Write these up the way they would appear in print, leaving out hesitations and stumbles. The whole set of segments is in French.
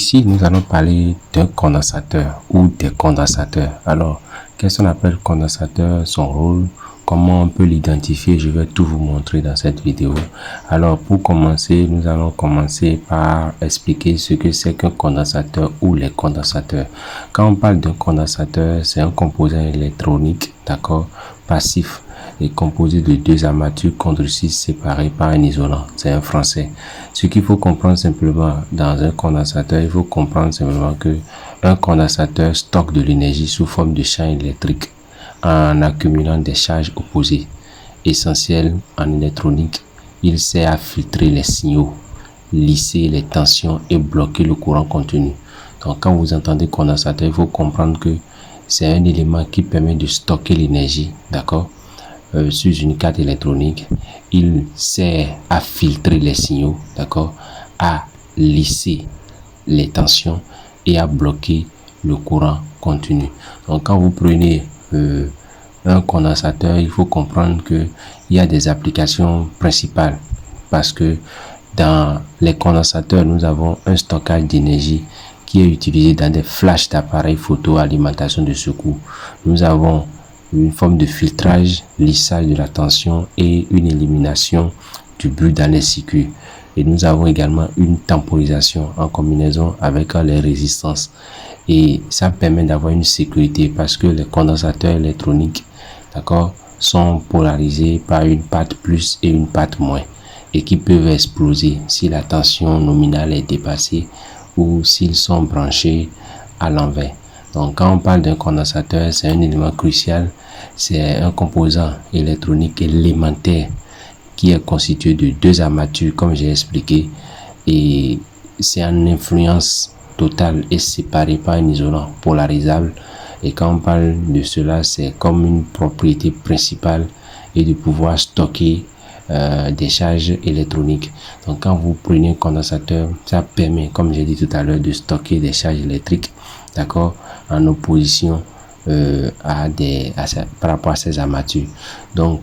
Ici, nous allons parler d'un condensateur ou des condensateurs. Alors, qu'est-ce qu'on appelle condensateur, son rôle, comment on peut l'identifier, je vais tout vous montrer dans cette vidéo. Alors, pour commencer, nous allons commencer par expliquer ce que c'est qu'un condensateur ou les condensateurs. Quand on parle d'un condensateur, c'est un composant électronique, d'accord, passif, est composé de deux armatures conductrices séparées par un isolant. C'est un français. Ce qu'il faut comprendre simplement dans un condensateur, il faut comprendre simplement que un condensateur stocke de l'énergie sous forme de champ électrique en accumulant des charges opposées. Essentiel en électronique, il sert à filtrer les signaux, lisser les tensions et bloquer le courant contenu. Donc quand vous entendez condensateur, il faut comprendre que c'est un élément qui permet de stocker l'énergie, d'accord, sur une carte électronique. Il sert à filtrer les signaux, d'accord, à lisser les tensions et à bloquer le courant continu. Donc quand vous prenez un condensateur, il faut comprendre que il y a des applications principales, parce que dans les condensateurs, nous avons un stockage d'énergie qui est utilisé dans des flashs d'appareils photo, alimentation de secours. Nous avons une forme de filtrage, lissage de la tension et une élimination du bruit dans les circuits. Et nous avons également une temporisation en combinaison avec les résistances. Et ça permet d'avoir une sécurité, parce que les condensateurs électroniques, d'accord, sont polarisés par une patte plus et une patte moins, et qui peuvent exploser si la tension nominale est dépassée ou s'ils sont branchés à l'envers. Donc quand on parle d'un condensateur, c'est un élément crucial, c'est un composant électronique élémentaire qui est constitué de deux armatures comme j'ai expliqué, et c'est en influence totale et séparé par un isolant polarisable. Et quand on parle de cela, c'est comme une propriété principale et de pouvoir stocker des charges électroniques. Donc quand vous prenez un condensateur, ça permet, comme j'ai dit tout à l'heure, de stocker des charges électriques, d'accord, en opposition par rapport à ces armatures. Donc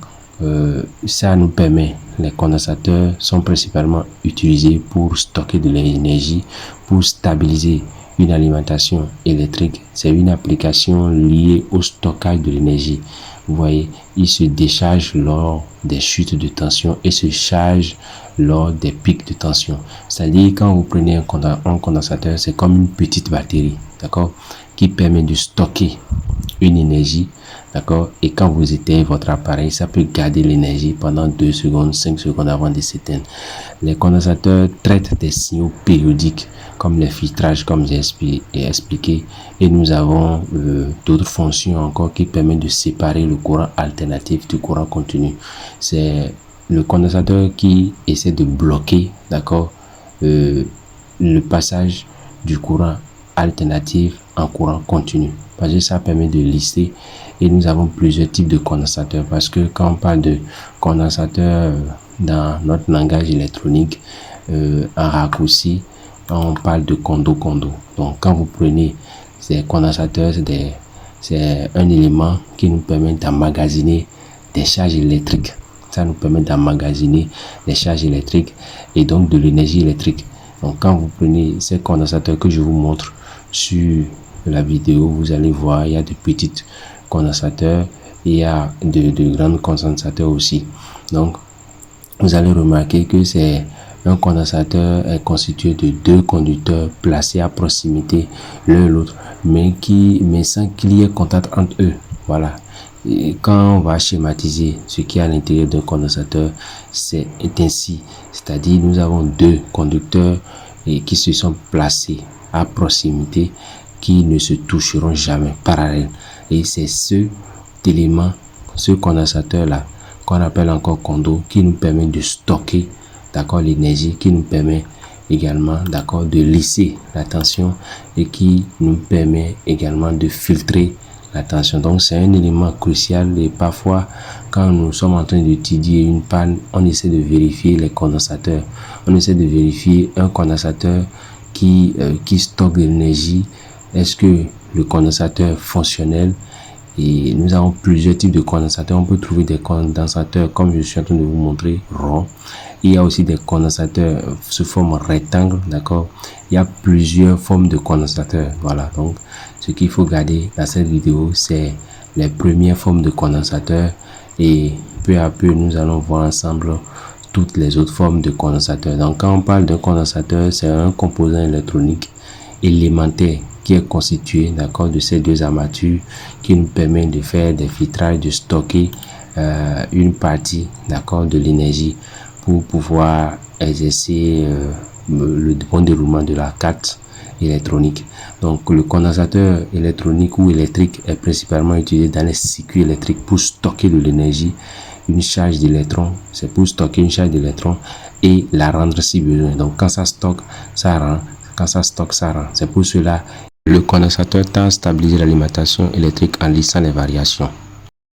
ça nous permet, les condensateurs sont principalement utilisés pour stocker de l'énergie, pour stabiliser une alimentation électrique. C'est une application liée au stockage de l'énergie. Vous voyez, il se décharge lors des chutes de tension et se charge lors des pics de tension. C'est-à-dire, quand vous prenez un condensateur, c'est comme une petite batterie, d'accord, qui permet de stocker une énergie, d'accord, et quand vous éteignez votre appareil, ça peut garder l'énergie pendant 2 secondes, 5 secondes avant de s'éteindre. Les condensateurs traitent des signaux périodiques comme les filtrages, comme j'ai expliqué, et nous avons d'autres fonctions encore qui permettent de séparer le courant alternatif du courant continu. C'est le condensateur qui essaie de bloquer, d'accord, le passage du courant alternatif en courant continu, parce que ça permet de lisser. Et nous avons plusieurs types de condensateurs, parce que quand on parle de condensateur dans notre langage électronique, en raccourci, on parle de condo. Donc quand vous prenez ces condensateurs, c'est un élément qui nous permet d'emmagasiner des charges électriques. Ça nous permet d'emmagasiner des charges électriques et donc de l'énergie électrique. Donc quand vous prenez ces condensateurs que je vous montre sur la vidéo, vous allez voir, il y a de petits condensateurs, il y a de grands condensateurs aussi. Donc vous allez remarquer que c'est un condensateur est constitué de deux conducteurs placés à proximité l'un de l'autre, mais sans qu'il y ait contact entre eux. Voilà. Et quand on va schématiser ce qui est à l'intérieur d'un condensateur, c'est ainsi. C'est-à-dire, nous avons deux conducteurs qui se sont placés à proximité, qui ne se toucheront jamais, parallèles. Et c'est ce élément, ce condensateur-là, qu'on appelle encore condo, qui nous permet de stocker, d'accord, l'énergie, qui nous permet également, d'accord, de lisser la tension et qui nous permet également de filtrer la tension. Donc c'est un élément crucial, et parfois quand nous sommes en train d'étudier une panne, on essaie de vérifier les condensateurs. On essaie de vérifier un condensateur qui stocke de l'énergie. Est-ce que le condensateur est fonctionnel Et nous avons plusieurs types de condensateurs. On peut trouver des condensateurs comme je suis en train de vous montrer, ronds. Il y a aussi des condensateurs sous forme rectangle, d'accord. Il y a plusieurs formes de condensateurs. Voilà, donc ce qu'il faut garder dans cette vidéo, c'est les premières formes de condensateurs. Et peu à peu, nous allons voir ensemble toutes les autres formes de condensateurs. Donc quand on parle d'un condensateur, c'est un composant électronique élémentaire qui est constitué, d'accord, de ces deux armatures qui nous permet de faire des filtrages, de stocker une partie, d'accord, de l'énergie pour pouvoir exercer le bon déroulement de la carte électronique. Donc le condensateur électronique ou électrique est principalement utilisé dans les circuits électriques pour stocker de l'énergie, une charge d'électrons. C'est pour stocker une charge d'électrons et la rendre si besoin. Donc quand ça stocke, ça rend. Quand ça stocke, ça rend. C'est pour cela le condensateur tend à stabiliser l'alimentation électrique en lissant les variations.